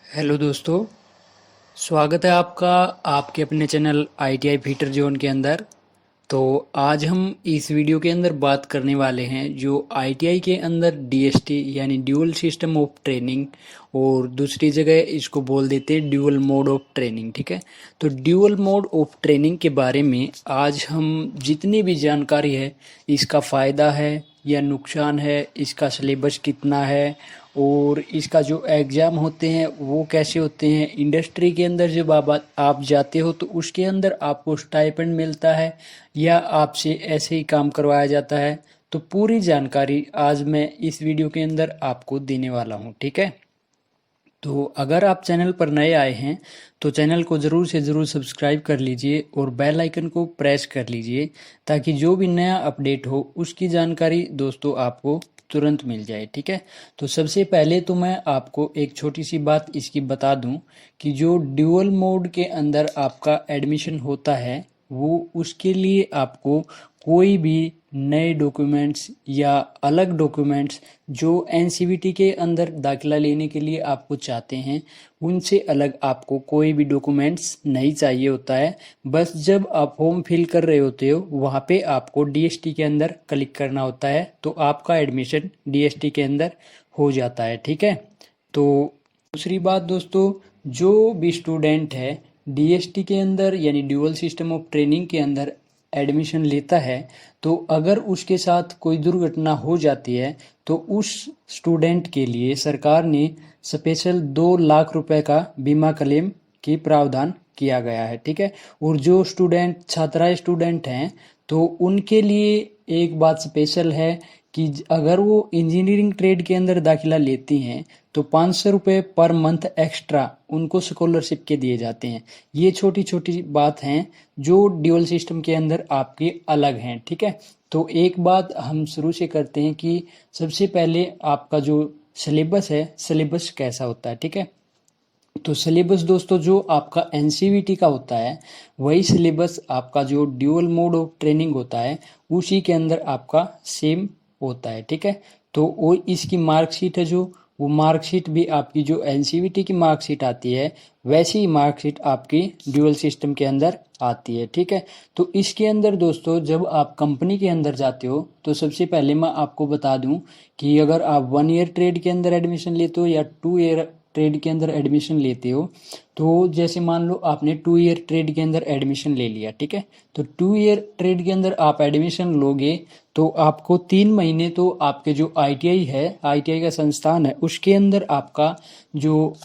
Hello दोस्तों। स्वागत है आपका आपके अपने चैनल ITI फीटर जोन के अंदर। तो आज हम इस वीडियो के अंदर बात करने वाले हैं जो ITI के अंदर DST यानी ड्यूअल सिस्टम ऑफ ट्रेनिंग, और दूसरी जगह इसको बोल देते हैं ड्यूअल मोड ऑफ ट्रेनिंग। ठीक है, तो ड्यूअल मोड ऑफ ट्रेनिंग के बारे में आज हम जितनी भी जानकारी है, इसका फ़ायदा है या नुकसान है, इसका सिलेबस कितना है, और इसका जो एग्ज़ाम होते हैं वो कैसे होते हैं, इंडस्ट्री के अंदर जब आप जाते हो तो उसके अंदर आपको स्टाइपेंड मिलता है या आपसे ऐसे ही काम करवाया जाता है। तो पूरी जानकारी आज मैं इस वीडियो के अंदर आपको देने वाला हूँ। ठीक है, तो अगर आप चैनल पर नए आए हैं तो चैनल को ज़रूर से ज़रूर सब्सक्राइब कर लीजिए और बेल आइकन को प्रेस कर लीजिए, ताकि जो भी नया अपडेट हो उसकी जानकारी दोस्तों आपको तुरंत मिल जाए। ठीक है, तो सबसे पहले तो मैं आपको एक छोटी सी बात इसकी बता दूं कि जो ड्यूअल मोड के अंदर आपका एडमिशन होता है वो उसके लिए आपको कोई भी नए डॉक्यूमेंट्स या अलग डॉक्यूमेंट्स जो एनसीवीटी के अंदर दाखिला लेने के लिए आपको चाहते हैं उनसे अलग आपको कोई भी डॉक्यूमेंट्स नहीं चाहिए होता है। बस जब आप फॉर्म फिल कर रहे होते हो वहाँ पे आपको डीएसटी के अंदर क्लिक करना होता है, तो आपका एडमिशन डीएसटी के अंदर हो जाता है। ठीक है, तो दूसरी बात दोस्तों, जो भी स्टूडेंट है डीएसटी के अंदर यानी ड्यूअल सिस्टम ऑफ ट्रेनिंग के अंदर एडमिशन लेता है, तो अगर उसके साथ कोई दुर्घटना हो जाती है तो उस स्टूडेंट के लिए सरकार ने स्पेशल 2 लाख रुपए का बीमा क्लेम की प्रावधान किया गया है। ठीक है, और जो स्टूडेंट छात्राएं स्टूडेंट हैं तो उनके लिए एक बात स्पेशल है कि अगर वो इंजीनियरिंग ट्रेड के अंदर दाखिला लेती हैं तो 500 रुपये पर मंथ एक्स्ट्रा उनको स्कॉलरशिप के दिए जाते हैं। ये छोटी छोटी बात हैं जो ड्यूअल सिस्टम के अंदर आपके अलग हैं। ठीक है, तो एक बात हम शुरू से करते हैं कि सबसे पहले आपका जो सिलेबस है, सिलेबस कैसा होता है। ठीक है, तो सिलेबस दोस्तों जो आपका एनसीवीटी का होता है वही सिलेबस आपका जो ड्यूअल मोड ऑफ ट्रेनिंग होता है उसी के अंदर आपका सेम होता है। ठीक है, तो वो इसकी मार्कशीट है, जो वो मार्कशीट भी आपकी जो एनसीवीटी की मार्कशीट आती है वैसी ही मार्कशीट आपकी ड्यूअल सिस्टम के अंदर आती है। ठीक है, तो इसके अंदर दोस्तों जब आप कंपनी के अंदर जाते हो तो सबसे पहले मैं आपको बता दूं कि अगर आप 1 ईयर ट्रेड के अंदर एडमिशन लेते हो या 2 ईयर ट्रेड के अंदर एडमिशन लेते हो, तो जैसे मान लो आपने 2 ईयर ट्रेड के अंदर एडमिशन ले लिया। ठीक है, तो 2 ईयर ट्रेड के अंदर आप एडमिशन लोगे तो आपको 3 महीने तो आपके जो आईटीआई है, आईटीआई का संस्थान है, उसके अंदर आपका जो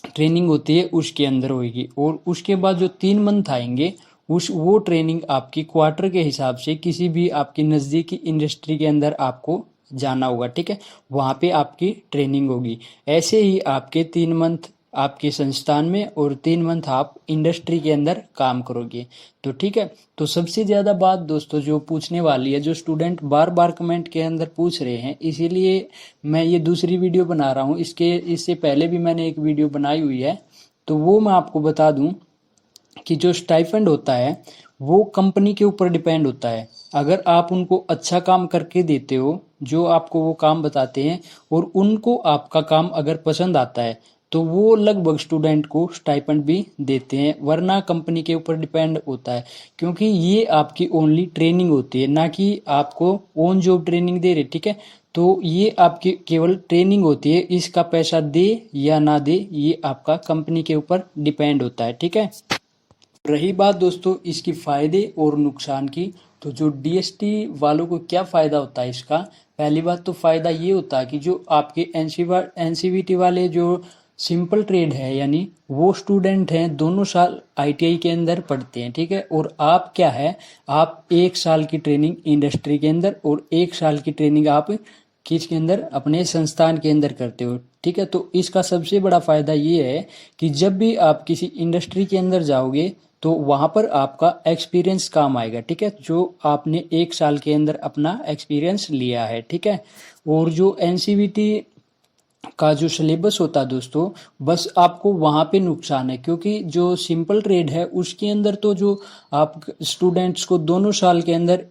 ट्रेनिंग होती है उसके अंदर होगी, और उसके बाद जो 3 मंथ आएंगे उस वो ट्रेनिंग आपकी क्वार्टर के हिसाब से किसी भी आपकी नज़दीकी इंडस्ट्री के अंदर आपको जाना होगा। ठीक है, वहाँ पे आपकी ट्रेनिंग होगी। ऐसे ही आपके 3 मंथ आपके संस्थान में और 3 मंथ आप इंडस्ट्री के अंदर काम करोगे। तो ठीक है, तो सबसे ज़्यादा बात दोस्तों जो पूछने वाली है, जो स्टूडेंट बार बार कमेंट के अंदर पूछ रहे हैं, इसीलिए मैं ये दूसरी वीडियो बना रहा हूँ। इससे पहले भी मैंने एक वीडियो बनाई हुई है, तो वो मैं आपको बता दूं कि जो स्टाइफंड होता है वो कंपनी के ऊपर डिपेंड होता है। अगर आप उनको अच्छा काम करके देते हो, जो आपको वो काम बताते हैं, और उनको आपका काम अगर पसंद आता है तो वो लगभग स्टूडेंट को स्टाइपेंड भी देते हैं, वरना कंपनी के ऊपर डिपेंड होता है। क्योंकि ये आपकी ओनली ट्रेनिंग होती है, ना कि आपको ऑन जॉब ट्रेनिंग दे रहे। ठीक है, तो ये आपकी केवल ट्रेनिंग होती है, इसका पैसा दे या ना दे ये आपका कंपनी के ऊपर डिपेंड होता है। ठीक है, रही बात दोस्तों इसकी फ़ायदे और नुकसान की, तो जो डीएसटी वालों को क्या फ़ायदा होता है इसका, पहली बात तो फ़ायदा ये होता है कि जो आपके एनसीवीटी वाले जो सिंपल ट्रेड है यानी वो स्टूडेंट हैं, दोनों साल आईटीआई के अंदर पढ़ते हैं। ठीक है, और आप क्या है, आप 1 साल की ट्रेनिंग इंडस्ट्री के अंदर और 1 साल की ट्रेनिंग आप किसके अंदर, अपने संस्थान के अंदर करते हो। ठीक है, तो इसका सबसे बड़ा फ़ायदा ये है कि जब भी आप किसी इंडस्ट्री के अंदर जाओगे तो वहाँ पर आपका एक्सपीरियंस काम आएगा। ठीक है, जो आपने 1 साल के अंदर अपना एक्सपीरियंस लिया है। ठीक है, और जो एनसीवीटी का जो सिलेबस होता है दोस्तों, बस आपको वहाँ पे नुकसान है, क्योंकि जो सिंपल ट्रेड है उसके अंदर तो जो आप स्टूडेंट्स को दोनों साल के अंदर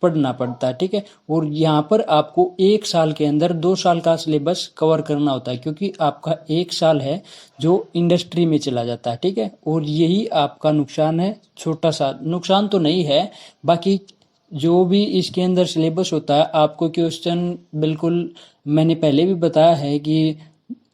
पढ़ना पड़ता है, ठीक है। और यहाँ पर आपको 1 साल के अंदर 2 साल का सिलेबस कवर करना होता है, क्योंकि आपका 1 साल है जो इंडस्ट्री में चला जाता है, ठीक है। और यही आपका नुकसान है, छोटा सा नुकसान तो नहीं है। बाकी जो भी इसके अंदर सिलेबस होता है, आपको क्वेश्चन बिल्कुल मैंने पहले भी बताया है कि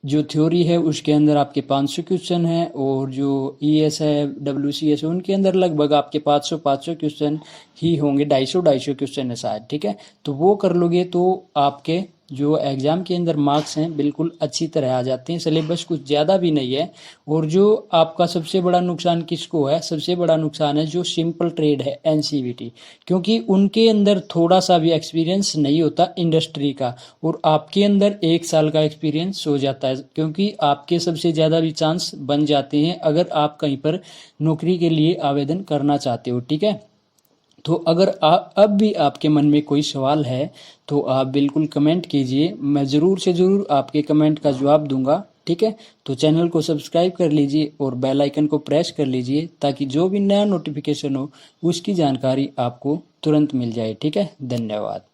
जो थ्योरी है उसके अंदर आपके 500 क्वेश्चन है, और जो ईएस है, डब्ल्यूसीएस है, उनके अंदर लगभग आपके 500 क्वेश्चन ही होंगे, 250 क्वेश्चन है शायद, ठीक है। तो वो कर लोगे तो आपके जो एग्जाम के अंदर मार्क्स हैं बिल्कुल अच्छी तरह आ जाते हैं। सिलेबस कुछ ज़्यादा भी नहीं है। और जो आपका सबसे बड़ा नुकसान किसको है, सबसे बड़ा नुकसान है जो सिंपल ट्रेड है, एनसीवीटी, क्योंकि उनके अंदर थोड़ा सा भी एक्सपीरियंस नहीं होता इंडस्ट्री का, और आपके अंदर 1 साल का एक्सपीरियंस हो जाता है, क्योंकि आपके सबसे ज़्यादा भी चांस बन जाते हैं अगर आप कहीं पर नौकरी के लिए आवेदन करना चाहते हो, ठीक है। तो अगर अब भी आपके मन में कोई सवाल है तो आप बिल्कुल कमेंट कीजिए, मैं ज़रूर से ज़रूर आपके कमेंट का जवाब दूंगा, ठीक है। तो चैनल को सब्सक्राइब कर लीजिए और बेल आइकन को प्रेस कर लीजिए, ताकि जो भी नया नोटिफिकेशन हो उसकी जानकारी आपको तुरंत मिल जाए, ठीक है। धन्यवाद।